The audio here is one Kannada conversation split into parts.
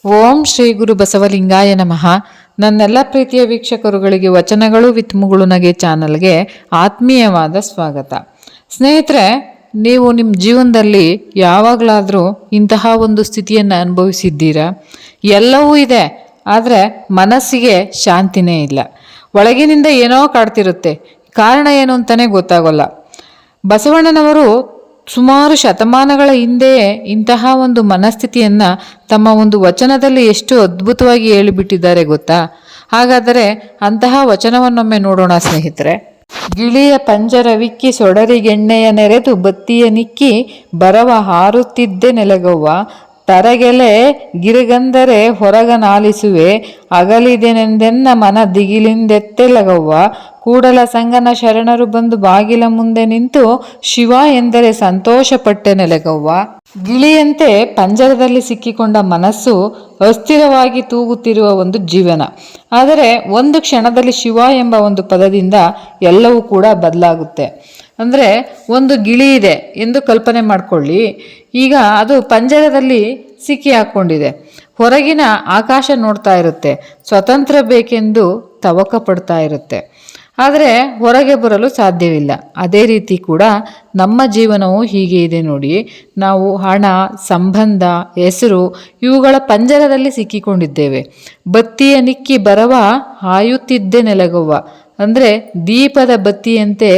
ಓಂ ಶ್ರೀ ಗುರು ಬಸವಲಿಂಗಾಯ ನಮಃ. ನನ್ನೆಲ್ಲ ಪ್ರೀತಿಯ ವೀಕ್ಷಕರುಗಳಿಗೆ ವಚನಗಳು ವಿತ್ ಮುಗುಳುನಗೆ ಚಾನಲ್ಗೆ ಆತ್ಮೀಯವಾದ ಸ್ವಾಗತ. ಸ್ನೇಹಿತರೆ, ನೀವು ನಿಮ್ಮ ಜೀವನದಲ್ಲಿ ಯಾವಾಗಲಾದರೂ ಇಂತಹ ಒಂದು ಸ್ಥಿತಿಯನ್ನು ಅನುಭವಿಸಿದ್ದೀರಾ? ಎಲ್ಲವೂ ಇದೆ, ಆದರೆ ಮನಸ್ಸಿಗೆ ಶಾಂತಿನೇ ಇಲ್ಲ. ಒಳಗಿನಿಂದ ಏನೋ ಕಾಡ್ತಿರುತ್ತೆ, ಕಾರಣ ಏನು ಅಂತಲೇ ಗೊತ್ತಾಗೋಲ್ಲ. ಬಸವಣ್ಣನವರು ಸುಮಾರು ಶತಮಾನಗಳ ಹಿಂದೆಯೇ ಇಂತಹ ಒಂದು ಮನಸ್ಥಿತಿಯನ್ನು ತಮ್ಮ ಒಂದು ವಚನದಲ್ಲಿ ಎಷ್ಟು ಅದ್ಭುತವಾಗಿ ಹೇಳಿಬಿಟ್ಟಿದ್ದಾರೆ ಗೊತ್ತಾ? ಹಾಗಾದರೆ ಅಂತಹ ವಚನವನ್ನೊಮ್ಮೆ ನೋಡೋಣ ಸ್ನೇಹಿತರೆ. ಗಿಳಿಯ ಪಂಜರವಿಕ್ಕಿ ಸೊಡರಿಗೆಣ್ಣೆಯ ನೆರೆದು ಬತ್ತಿಯ ನಿಕ್ಕಿ ಬರವ ಹಾರುತ್ತಿದ್ದೆ ನೆಲಗವ್ವ, ತರಗೆಲೆ ಗಿರಿಗಂದರೆ ಹೊರಗನಾಲಿಸುವೆ, ಅಗಲಿದೆನೆಂದೆನ್ನ ಮನ ದಿಗಿಲಿಂದೆತ್ತೆಲಗವ್ವ, ಕೂಡಲ ಸಂಗನ ಶರಣರು ಬಂದು ಬಾಗಿಲ ಮುಂದೆ ನಿಂತು ಶಿವ ಎಂದರೆ ಸಂತೋಷಪಟ್ಟೆ ನೆಲಗವ್ವ. ಗಿಳಿಯಂತೆ ಪಂಜರದಲ್ಲಿ ಸಿಕ್ಕಿಕೊಂಡ ಮನಸ್ಸು ಅಸ್ಥಿರವಾಗಿ ತೂಗುತ್ತಿರುವ ಒಂದು ಜೀವನ. ಆದರೆ ಒಂದು ಕ್ಷಣದಲ್ಲಿ ಶಿವ ಎಂಬ ಒಂದು ಪದದಿಂದ ಎಲ್ಲವೂ ಕೂಡ ಬದಲಾಗುತ್ತೆ. ಅಂದರೆ ಒಂದು ಗಿಳಿ ಇದೆ ಎಂದು ಕಲ್ಪನೆ ಮಾಡಿಕೊಳ್ಳಿ. ಈಗ ಅದು ಪಂಜರದಲ್ಲಿ ಸಿಕ್ಕಿ ಹಾಕ್ಕೊಂಡಿದೆ, ಹೊರಗಿನ ಆಕಾಶ ನೋಡ್ತಾ ಇರುತ್ತೆ, ಸ್ವತಂತ್ರ ಬೇಕೆಂದು ತವಕ ಪಡ್ತಾ ಇರುತ್ತೆ, ಆದರೆ ಹೊರಗೆ ಬರಲು ಸಾಧ್ಯವಿಲ್ಲ. ಅದೇ ರೀತಿ ಕೂಡ ನಮ್ಮ ಜೀವನವು ಹೀಗೆ ಇದೆ ನೋಡಿ. ನಾವು ಹಣ, ಸಂಬಂಧ, ಹೆಸರು ಇವುಗಳ ಪಂಜರದಲ್ಲಿ ಸಿಕ್ಕಿಕೊಂಡಿದ್ದೇವೆ. ಬತ್ತಿಯ ನಿಕ್ಕಿ ಬರವ ಹಾಯುತ್ತಿದ್ದೆ ನೆಲಗವ್ವ, ಅಂದರೆ ದೀಪದ ಬತ್ತಿಯಂತೆ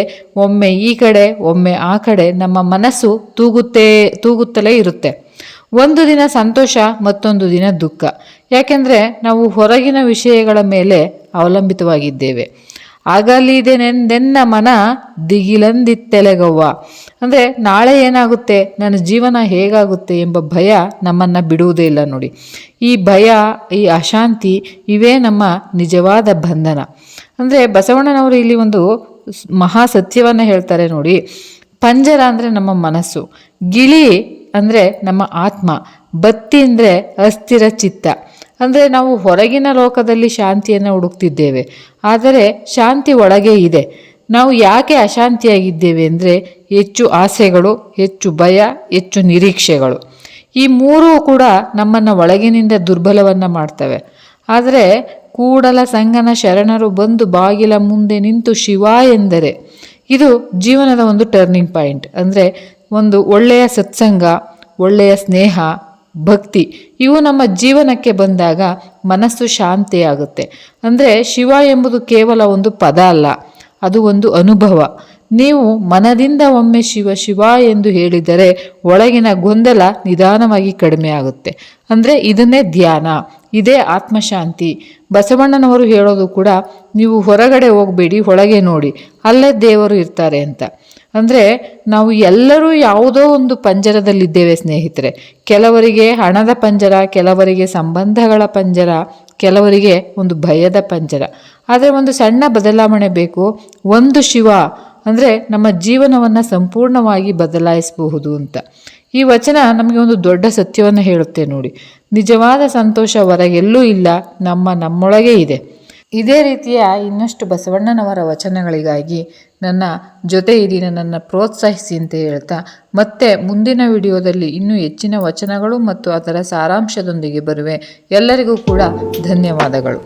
ಒಮ್ಮೆ ಈ ಕಡೆ ಒಮ್ಮೆ ಆ ಕಡೆ ನಮ್ಮ ಮನಸ್ಸು ತೂಗುತ್ತಲೇ ಇರುತ್ತೆ. ಒಂದು ದಿನ ಸಂತೋಷ, ಮತ್ತೊಂದು ದಿನ ದುಃಖ. ಯಾಕೆಂದರೆ ನಾವು ಹೊರಗಿನ ವಿಷಯಗಳ ಮೇಲೆ ಅವಲಂಬಿತವಾಗಿದ್ದೇವೆ. ಆಗಲಿದೆನೆಂದೆನ್ನ ಮನ ದಿಗಿಲಂದಿತ್ತೆಲೆಗವ್ವ, ಅಂದರೆ ನಾಳೆ ಏನಾಗುತ್ತೆ, ನನ್ನ ಜೀವನ ಹೇಗಾಗುತ್ತೆ ಎಂಬ ಭಯ ನಮ್ಮನ್ನು ಬಿಡುವುದೇ ಇಲ್ಲ ನೋಡಿ. ಈ ಭಯ, ಈ ಅಶಾಂತಿ ಇವೇ ನಮ್ಮ ನಿಜವಾದ ಬಂಧನ. ಅಂದರೆ ಬಸವಣ್ಣನವರು ಇಲ್ಲಿ ಒಂದು ಮಹಾ ಸತ್ಯವನ್ನು ಹೇಳ್ತಾರೆ ನೋಡಿ. ಪಂಜರ ಅಂದರೆ ನಮ್ಮ ಮನಸ್ಸು, ಗಿಳಿ ಅಂದರೆ ನಮ್ಮ ಆತ್ಮ, ಬತ್ತಿ ಅಂದರೆ ಅಸ್ಥಿರ ಚಿತ್ತ. ಅಂದರೆ ನಾವು ಹೊರಗಿನ ಲೋಕದಲ್ಲಿ ಶಾಂತಿಯನ್ನು ಹುಡುಕ್ತಿದ್ದೇವೆ, ಆದರೆ ಶಾಂತಿ ಒಳಗೆ ಇದೆ. ನಾವು ಯಾಕೆ ಅಶಾಂತಿಯಾಗಿದ್ದೇವೆ ಅಂದರೆ ಹೆಚ್ಚು ಆಸೆಗಳು, ಹೆಚ್ಚು ಭಯ, ಹೆಚ್ಚು ನಿರೀಕ್ಷೆಗಳು. ಈ ಮೂರೂ ಕೂಡ ನಮ್ಮನ್ನು ಒಳಗಿನಿಂದ ದುರ್ಬಲವನ್ನು ಮಾಡ್ತವೆ. ಆದರೆ ಕೂಡಲ ಸಂಗನ ಶರಣರು ಬಂದು ಬಾಗಿಲ ಮುಂದೆ ನಿಂತು ಶಿವ ಎಂದರೆ, ಇದು ಜೀವನದ ಒಂದು ಟರ್ನಿಂಗ್ ಪಾಯಿಂಟ್. ಅಂದರೆ ಒಂದು ಒಳ್ಳೆಯ ಸತ್ಸಂಗ, ಒಳ್ಳೆಯ ಸ್ನೇಹ, ಭಕ್ತಿ ಇವು ನಮ್ಮ ಜೀವನಕ್ಕೆ ಬಂದಾಗ ಮನಸ್ಸು ಶಾಂತಿಯಾಗುತ್ತೆ. ಅಂದರೆ ಶಿವ ಎಂಬುದು ಕೇವಲ ಒಂದು ಪದ ಅಲ್ಲ, ಅದು ಒಂದು ಅನುಭವ. ನೀವು ಮನದಿಂದ ಒಮ್ಮೆ ಶಿವ ಶಿವ ಎಂದು ಹೇಳಿದರೆ ಒಳಗಿನ ಗೊಂದಲ ನಿಧಾನವಾಗಿ ಕಡಿಮೆ ಆಗುತ್ತೆ. ಅಂದರೆ ಇದನ್ನೇ ಧ್ಯಾನ, ಇದೇ ಆತ್ಮಶಾಂತಿ. ಬಸವಣ್ಣನವರು ಹೇಳೋದು ಕೂಡ, ನೀವು ಹೊರಗಡೆ ಹೋಗಬೇಡಿ, ಒಳಗೆ ನೋಡಿ, ಅಲ್ಲೇ ದೇವರು ಇರ್ತಾರೆ ಅಂತ. ಅಂದರೆ ನಾವು ಎಲ್ಲರೂ ಯಾವುದೋ ಒಂದು ಪಂಜರದಲ್ಲಿದ್ದೇವೆ ಸ್ನೇಹಿತರೆ. ಕೆಲವರಿಗೆ ಹಣದ ಪಂಜರ, ಕೆಲವರಿಗೆ ಸಂಬಂಧಗಳ ಪಂಜರ, ಕೆಲವರಿಗೆ ಒಂದು ಭಯದ ಪಂಜರ. ಆದರೆ ಒಂದು ಸಣ್ಣ ಬದಲಾವಣೆ ಬೇಕು, ಒಂದು ಶಿವ ಅಂದರೆ ನಮ್ಮ ಜೀವನವನ್ನು ಸಂಪೂರ್ಣವಾಗಿ ಬದಲಾಯಿಸಬಹುದು ಅಂತ. ಈ ವಚನ ನಮಗೆ ಒಂದು ದೊಡ್ಡ ಸತ್ಯವನ್ನು ಹೇಳುತ್ತೆ ನೋಡಿ. ನಿಜವಾದ ಸಂತೋಷ ಹೊರಗೆಲ್ಲೂ ಇಲ್ಲ, ನಮ್ಮೊಳಗೆ ಇದೆ. ಇದೇ ರೀತಿಯ ಇನ್ನಷ್ಟು ಬಸವಣ್ಣನವರ ವಚನಗಳಿಗಾಗಿ ನನ್ನ ಜೊತೆ ಇರಿ, ನನ್ನನ್ನು ಪ್ರೋತ್ಸಾಹಿಸಿ ಅಂತ ಹೇಳ್ತಾ, ಮತ್ತೆ ಮುಂದಿನ ವಿಡಿಯೋದಲ್ಲಿ ಇನ್ನೂ ಹೆಚ್ಚಿನ ವಚನಗಳು ಮತ್ತು ಅದರ ಸಾರಾಂಶದೊಂದಿಗೆ ಬರುವೆ. ಎಲ್ಲರಿಗೂ ಕೂಡ ಧನ್ಯವಾದಗಳು.